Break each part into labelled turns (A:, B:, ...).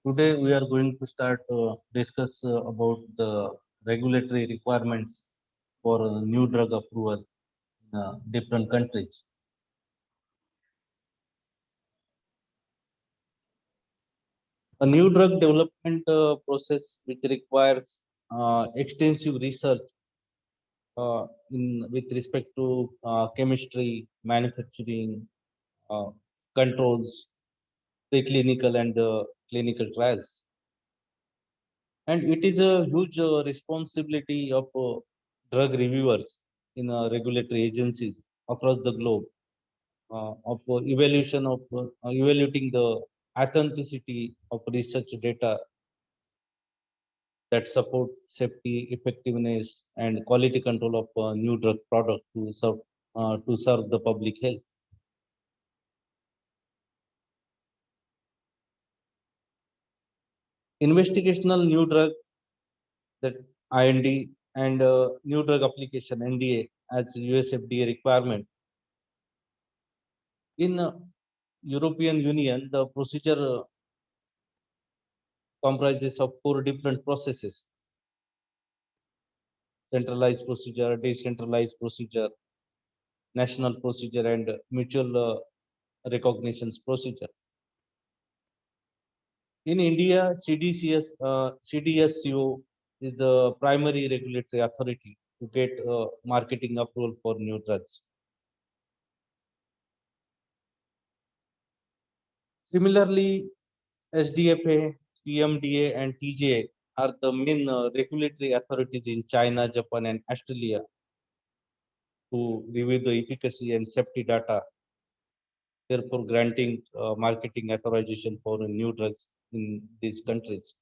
A: Today we are going to start discuss about the regulatory requirements for new drug approval in different countries. A new drug development process which requires extensive research in with respect to chemistry, manufacturing, uh, controls, preclinical and clinical trials. And it is a huge responsibility of drug reviewers in regulatory agencies across the globe of evaluating the authenticity of research data that support safety, effectiveness, and quality control of new drug product to serve the public health. Investigational new drug, that IND, and new drug application NDA as US FDA requirement. In European Union, the procedure comprises of four different processes: centralized procedure, decentralized procedure, national procedure, and mutual recognitions procedure. In India, CDSCO is the primary regulatory authority to get marketing approval for new drugs. Similarly, SDFA, PMDA, and TGA are the main regulatory authorities in China, Japan, and Australia to review the efficacy and safety data, therefore granting marketing authorization for new drugs in these countries.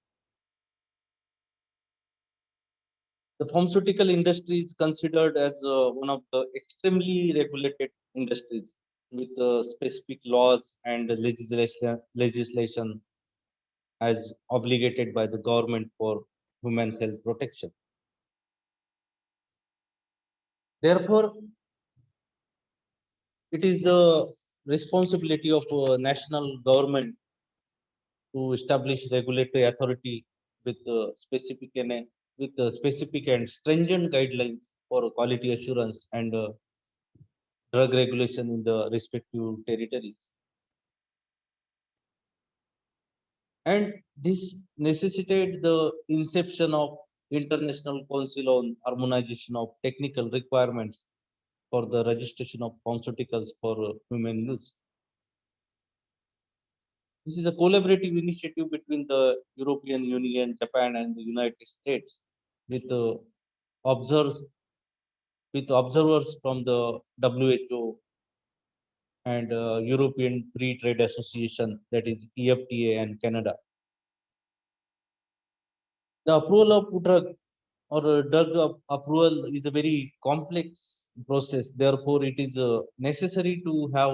A: The pharmaceutical industry is considered as one of the extremely regulated industries with specific laws and legislation as obligated by the government for human health protection. Therefore, it is the responsibility of national government to establish regulatory authority with specific and stringent guidelines for quality assurance and drug regulation in the respective territories. And this necessitated the inception of International Council on Harmonization of Technical Requirements for the registration of pharmaceuticals for human use. This is a collaborative initiative between the European Union, Japan, and the United States, with observers observers from the WHO and European Free Trade Association, that is EFTA, and Canada. The approval of drug or approval is a very complex process. Therefore, it is necessary to have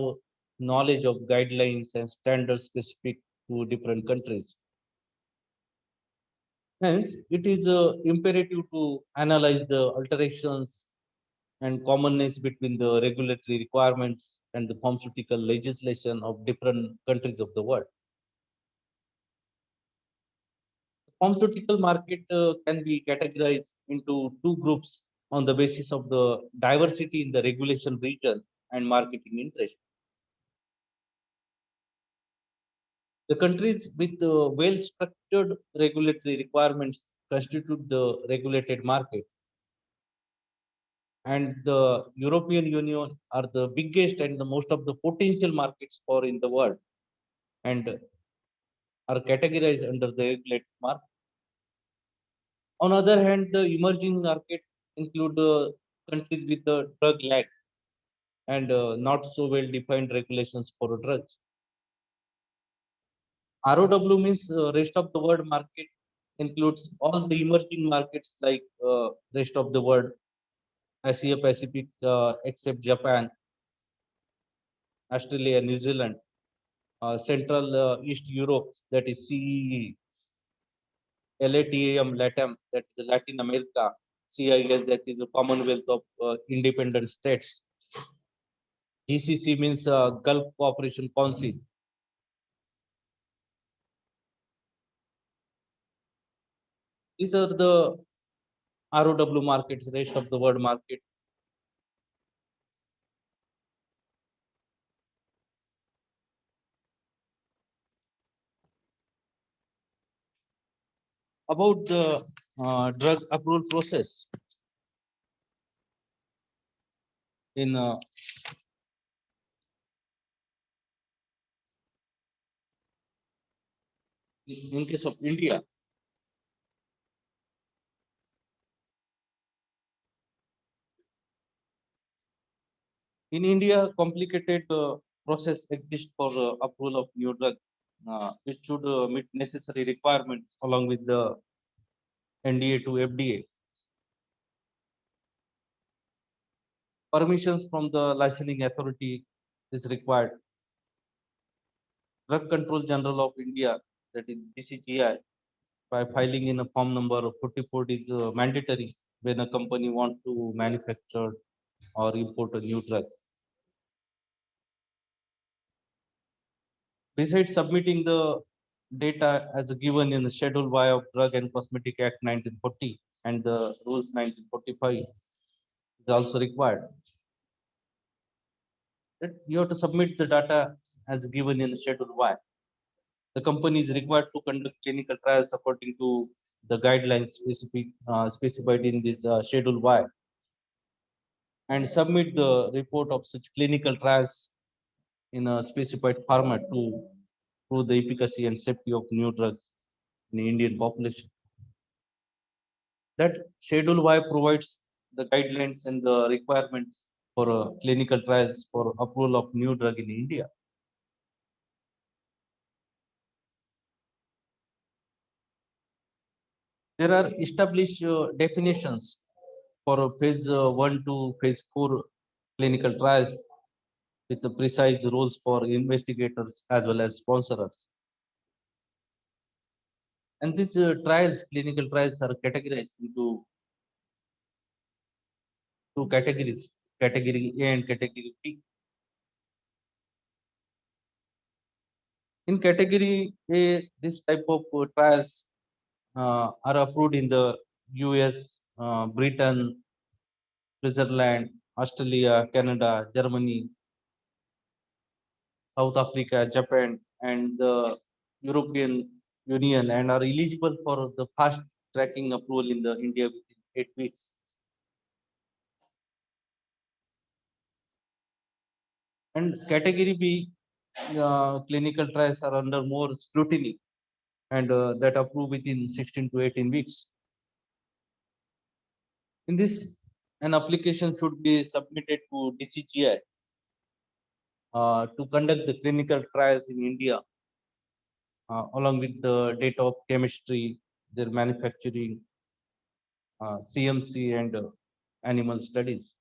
A: knowledge of guidelines and standards specific to different countries. Hence, it is imperative to analyze the alterations and commonness between the regulatory requirements and the pharmaceutical legislation of different countries of the world. Pharmaceutical market can be categorized into two groups on the basis of the diversity in the regulation region and marketing interest. The countries with well-structured regulatory requirements constitute the regulated market, and the European Union are the biggest and the most of the potential markets for in the world, and are categorized under the regulated market. On the other hand, the emerging market include countries with the drug lag and not so well defined regulations for drugs. ROW means rest of the world market includes all the emerging markets like rest of the world, Asia Pacific, except Japan, Australia, New Zealand, Central East Europe, that is CEE, LATAM, LATAM, that is Latin America, CIS, that is the Commonwealth of Independent States. GCC means Gulf Cooperation Council. These are the ROW markets, rest of the world market. About the drug approval process in in case of India. In India, complicated process exists for approval of new drug, which should meet necessary requirements along with the NDA to FDA. Permissions from the licensing authority is required. Drug Control General of India, that is DCGI, by filing in a form number 44 is mandatory when a company wants to manufacture or import a new drug. Besides submitting the data as given in the Schedule Y of Drug and Cosmetic Act 1940 and the Rules 1945 is also required. That you have to submit the data as given in Schedule Y. The company is required to conduct clinical trials according to the guidelines specified in this Schedule Y and submit the report of such clinical trials in a specified format to prove the efficacy and safety of new drugs in the Indian population. That Schedule Y provides the guidelines and the requirements for clinical trials for approval of new drug in India. There are established definitions for phase 1 to phase 4 clinical trials with the precise rules for investigators as well as sponsors. And these clinical trials, are categorized into two categories, category A and category B. In category A, this type of trials are approved in the US, Britain, Switzerland, Australia, Canada, Germany, South Africa, Japan, and the European Union, and are eligible for the fast tracking approval in the India within 8 weeks. And category B clinical trials are under more scrutiny and that approve within 16 to 18 weeks. In this, an application should be submitted to DCGI to conduct the clinical trials in India, along with the data of chemistry, their manufacturing, CMC, and animal studies.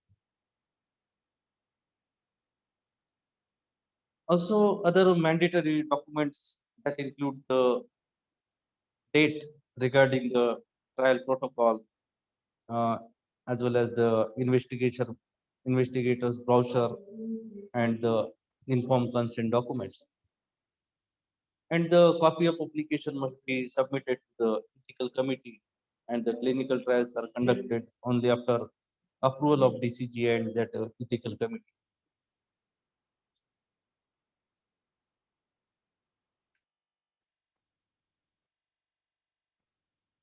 A: Also, other mandatory documents that include the date regarding the trial protocol, uh, as well as the investigators brochure and the informed consent documents. And the copy of application must be submitted to the ethical committee, and the clinical trials are conducted only after approval of DCG and that ethical committee.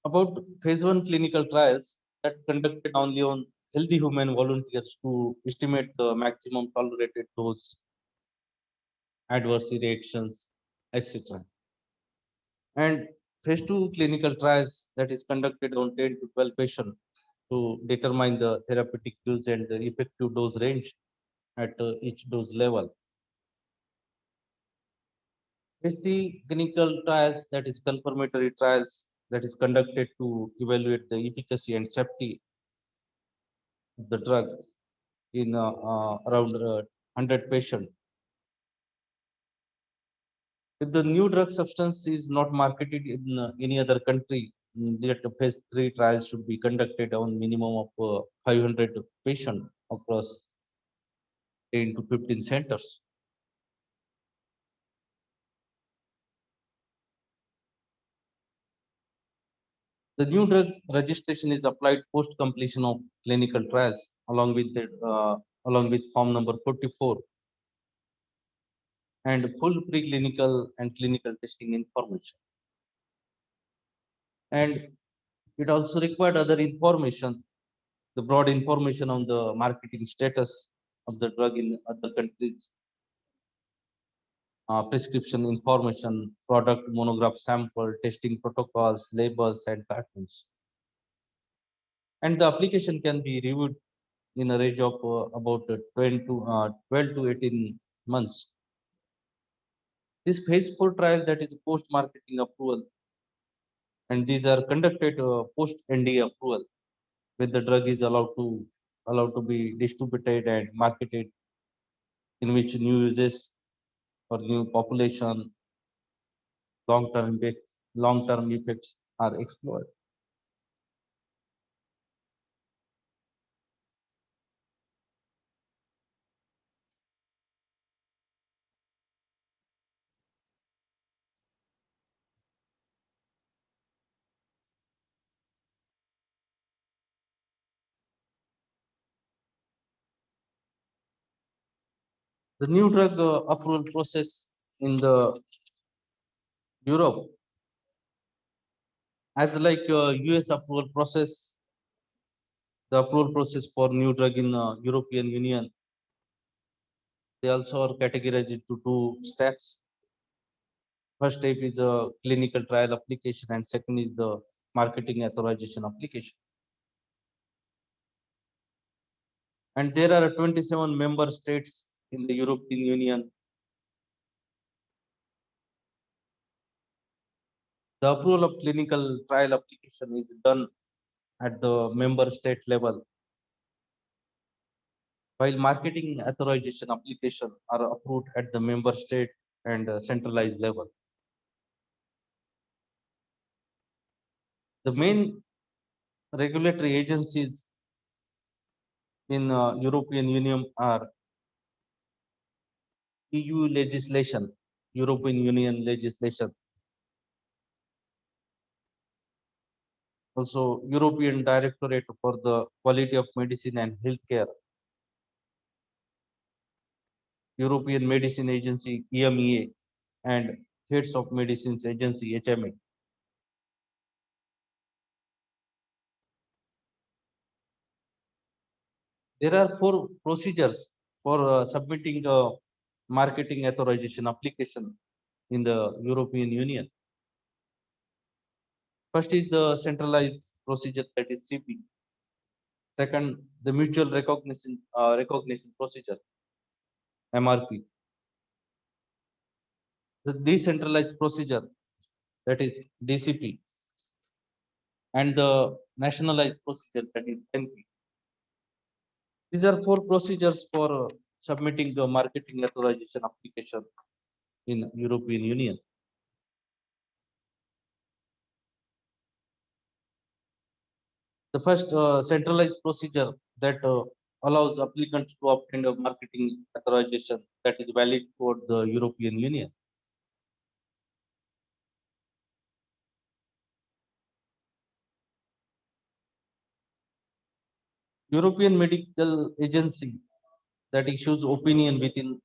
A: About phase 1 clinical trials that conducted only on healthy human volunteers to estimate the maximum tolerated dose, adverse reactions, etc. And phase 2 clinical trials that is conducted on 10 to 12 patients to determine the therapeutic use and the effective dose range at each dose level. Phase 3 clinical trials that is confirmatory trials that is conducted to evaluate the efficacy and safety of the drug in around 100 patients. If the new drug substance is not marketed in any other country, that the phase 3 trials should be conducted on minimum of 500 patients across 10 to 15 centers. The new drug registration is applied post completion of clinical trials along with form number 44 and full preclinical and clinical testing information. And it also required other information, the broad information on the marketing status of the drug in other countries, prescription information, product monograph sample, testing protocols, labels, and patterns. And the application can be reviewed in a range of about 12 to 18 months. This phase 4 trial, that is post-marketing approval, and these are conducted post-NDA approval, where the drug is allowed to be distributed and marketed, in which new uses or new population long-term effects are explored. The new drug approval process in the Europe, as like US approval process, the approval process for new drug in European Union, they also are categorized into two steps. First step is a clinical trial application, and second is the marketing authorization application. And there are 27 member states in the European Union. The approval of clinical trial application is done at the member state level, while marketing authorization application are approved at the member state and centralized level. The main regulatory agencies in European Union are EU legislation, European Union legislation, also European Directorate for the Quality of Medicine and Healthcare, European Medicine Agency EMEA, and Heads of Medicines Agency HMA. There are four procedures for submitting a marketing authorization application in the European Union. First is the centralized procedure, that is CP. Second, the mutual recognition procedure, MRP. The decentralized procedure, that is DCP, and the nationalized procedure, that is NP. These are four procedures for submitting the marketing authorization application in European Union. The first centralized procedure that allows applicants to obtain a marketing authorization that is valid for the European Union. European Medical Agency that issues opinion within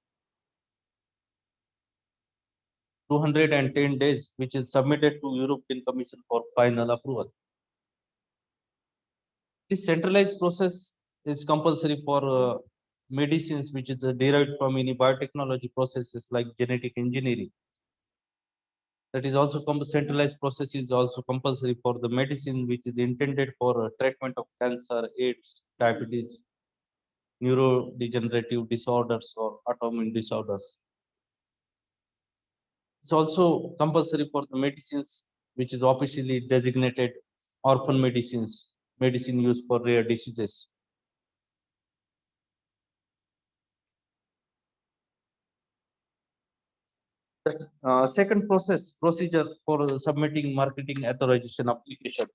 A: 210 days, which is submitted to European Commission for final approval. This centralized process is compulsory for medicines which is derived from any biotechnology processes like genetic engineering. That is also centralized process is also compulsory for the medicine which is intended for treatment of cancer, AIDS, diabetes, neurodegenerative disorders, or autoimmune disorders. It's also compulsory for the medicines which is officially designated orphan medicines, medicine used for rare diseases. The second procedure for submitting marketing authorization application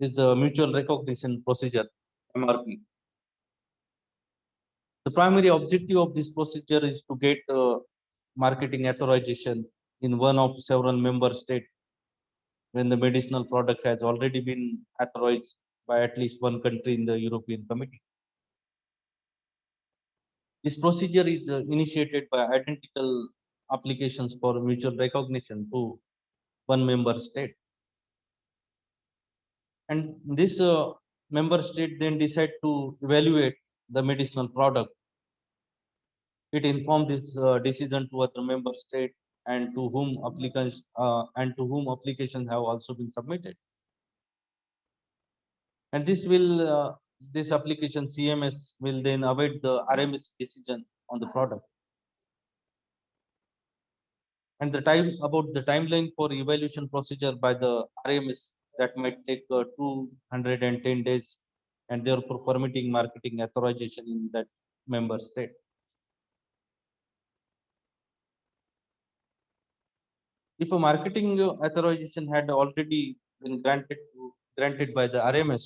A: is the mutual recognition procedure, MRP. The primary objective of this procedure is to get marketing authorization in one of several member states when the medicinal product has already been authorized by at least one country in the European Committee. This procedure is initiated by identical applications for mutual recognition to one member state. And this member state then decide to evaluate the medicinal product. It informs this decision to other member state and to whom applications have also been submitted. And this application CMS will then await the RMS decision on the product. And the timeline for evaluation procedure by the RMS that might take 210 days, and therefore permitting marketing authorization in that member state. If a marketing authorization had already been granted by the RMS,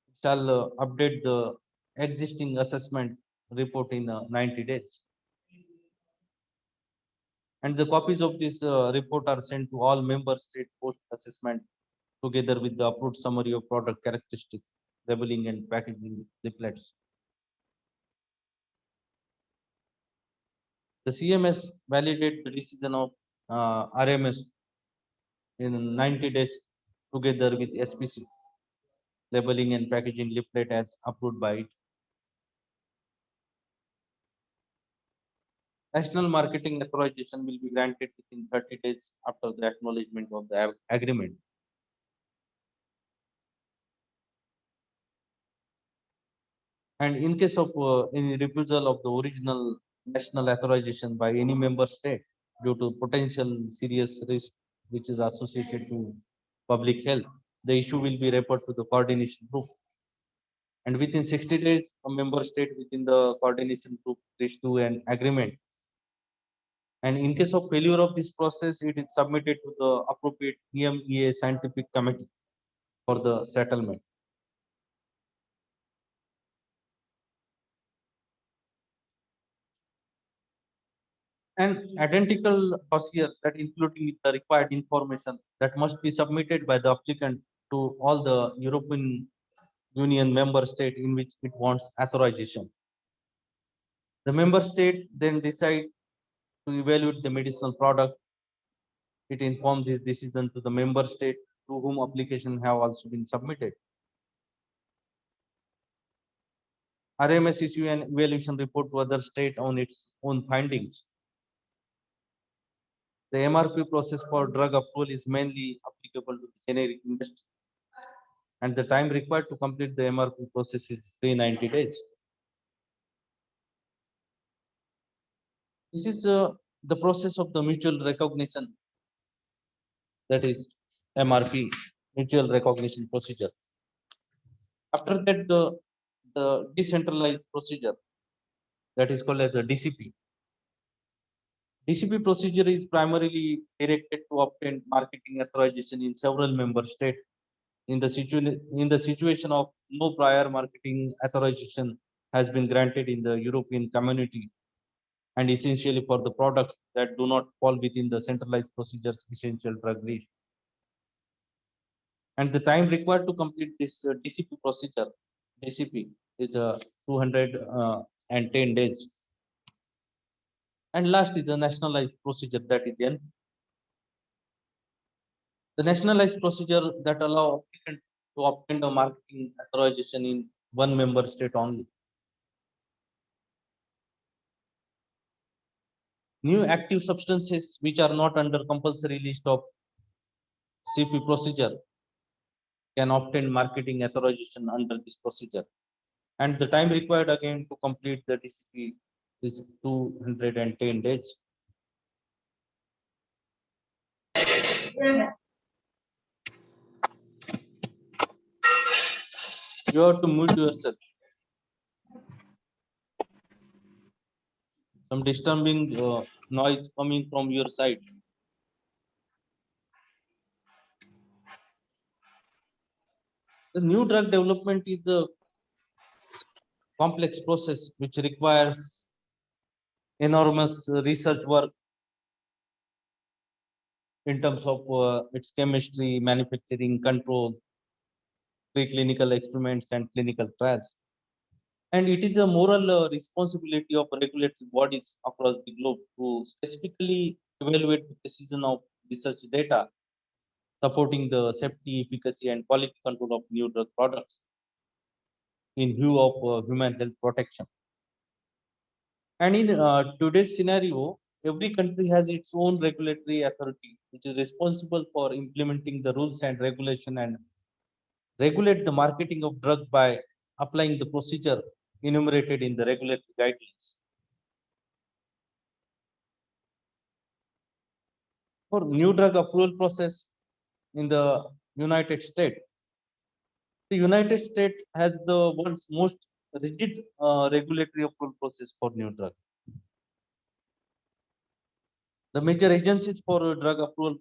A: it shall update the existing assessment report in 90 days. And the copies of this report are sent to all member state post assessment together with the approved summary of product characteristics, labeling and packaging leaflets. The CMS validate the decision of RMS in 90 days together with SPC, labeling and packaging leaflet as approved by it. National marketing authorization will be granted within 30 days after the acknowledgement of the agreement. And in case of any refusal of the original national authorization by any member state due to potential serious risk which is associated to public health, the issue will be referred to the coordination group. And within 60 days, a member state within the coordination group reach to an agreement. And in case of failure of this process, it is submitted to the appropriate EMEA scientific committee for the settlement. An identical dossier that including the required information that must be submitted by the applicant to all the European Union member state in which it wants authorization. The member state then decide to evaluate the medicinal product. It informs this decision to the member state to whom application have also been submitted. RMS issue an evaluation report to other state on its own findings. The MRP process for drug approval is mainly applicable to the generic industry, and the time required to complete the MRP process is 390 days. This is the process of the mutual recognition, that is MRP, mutual recognition procedure. After that, the decentralized procedure, that is called as a DCP. DCP procedure is primarily directed to obtain marketing authorization in several member states. In the situation of no prior marketing authorization has been granted in the European Community, and essentially for the products that do not fall within the centralized procedures essential drug list. And the time required to complete this DCP procedure, DCP, is 210 days. And last is the nationalized procedure, that is N. The nationalized procedure that allow applicant to obtain the marketing authorization in one member state only. New active substances which are not under compulsory list of CP procedure can obtain marketing authorization under this procedure. And the time required again to complete the DCP is 210 days. You have to mute yourself. Some disturbing noise coming from your side. The new drug development is a complex process which requires enormous research work. in terms of its chemistry, manufacturing, control, preclinical experiments, and clinical trials. And it is a moral responsibility of regulatory bodies across the globe to specifically evaluate the precision of research data, supporting the safety, efficacy, and quality control of new drug products in view of human health protection. And in today's scenario, every country has its own regulatory authority, which is responsible for implementing the rules and regulation and regulate the marketing of drug by applying the procedure enumerated in the regulatory guidelines. For new drug approval process in the United States, the United States has the world's most rigid regulatory approval process for new drug. The major agencies for drug approval,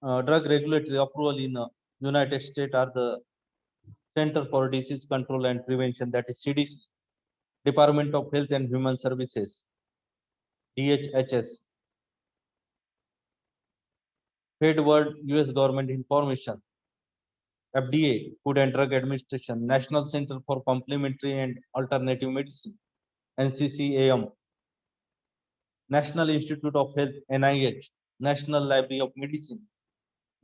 A: drug regulatory approval in United States are the Center for Disease Control and Prevention, that is CDC, Department of Health and Human Services, DHHS, Fed US Government Information, FDA, Food and Drug Administration, National Center for Complementary and Alternative Medicine, NCCAM, National Institute of Health, NIH, National Library of Medicine,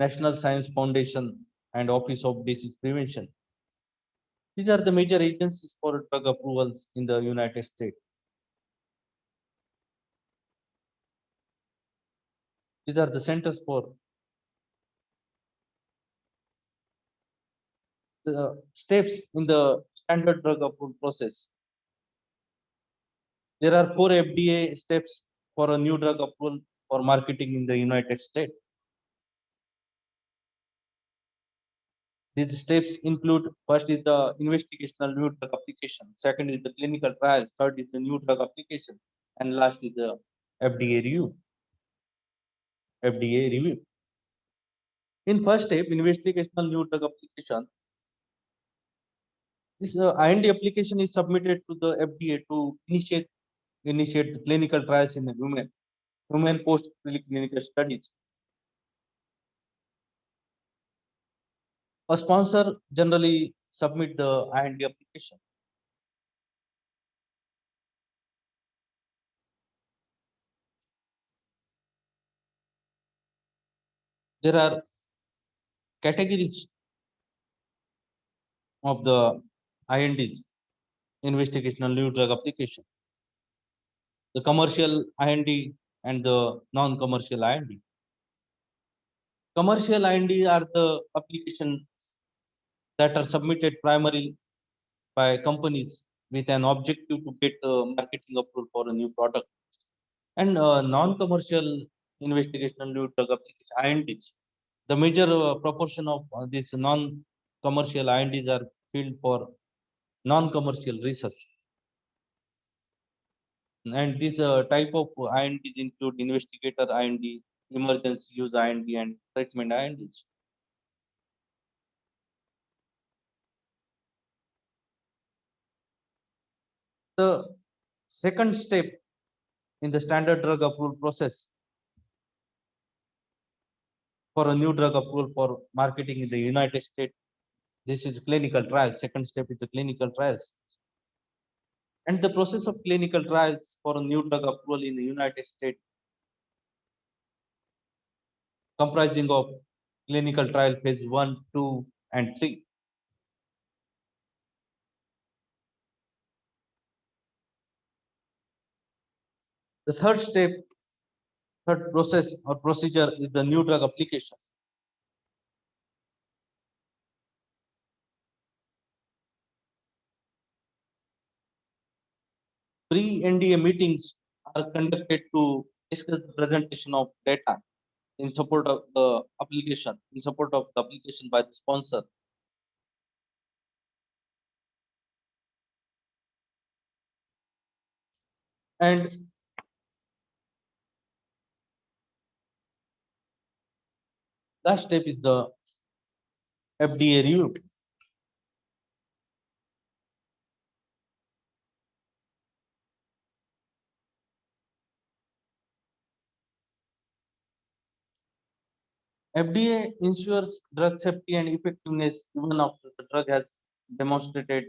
A: National Science Foundation, and Office of Disease Prevention. These are the major agencies for drug approvals in the United States. These are the centers for the steps in the standard drug approval process. There are 4 FDA steps for a new drug approval for marketing in the United States. These steps include: first is the investigational new drug application, second is the clinical trials, third is the new drug application, and last is the FDA review. FDA review. In first step, investigational new drug application, this IND application is submitted to the FDA to initiate the clinical trials in the human post clinical studies. A sponsor generally submit the IND application. There are categories of the INDs, investigational new drug application: the commercial IND and the non-commercial IND. Commercial IND are the applications that are submitted primarily by companies with an objective to get marketing approval for a new product. And non-commercial investigational new drug application INDs. The major proportion of these non-commercial INDs are filled for non-commercial research. And this type of INDs include investigator IND, emergency use IND, and treatment INDs. The second step in the standard drug approval process for a new drug approval for marketing in the United States, this is clinical trials. Second step is the clinical trials. And the process of clinical trials for a new drug approval in the United States comprising of clinical trial phase 1, 2, and 3. The third process or procedure is the new drug application. Pre-NDA meetings are conducted to discuss the presentation of data in support of the application by the sponsor. And last step is the FDA review. FDA ensures drug safety and effectiveness even after the drug has demonstrated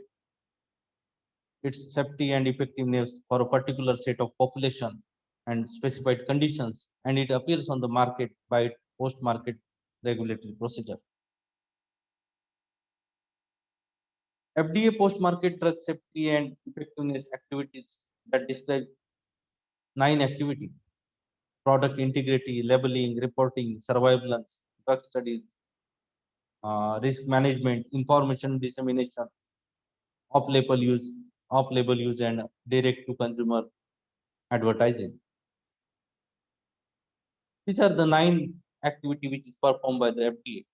A: its safety and effectiveness for a particular set of population and specified conditions, and it appears on the market by post-market regulatory procedure. FDA post-market drug safety and effectiveness activities that describe 9 activities: product integrity, labeling, reporting, surveillance, drug studies, risk management, information dissemination, off-label use, and direct-to-consumer advertising. These are the 9 activity which is performed by the FDA.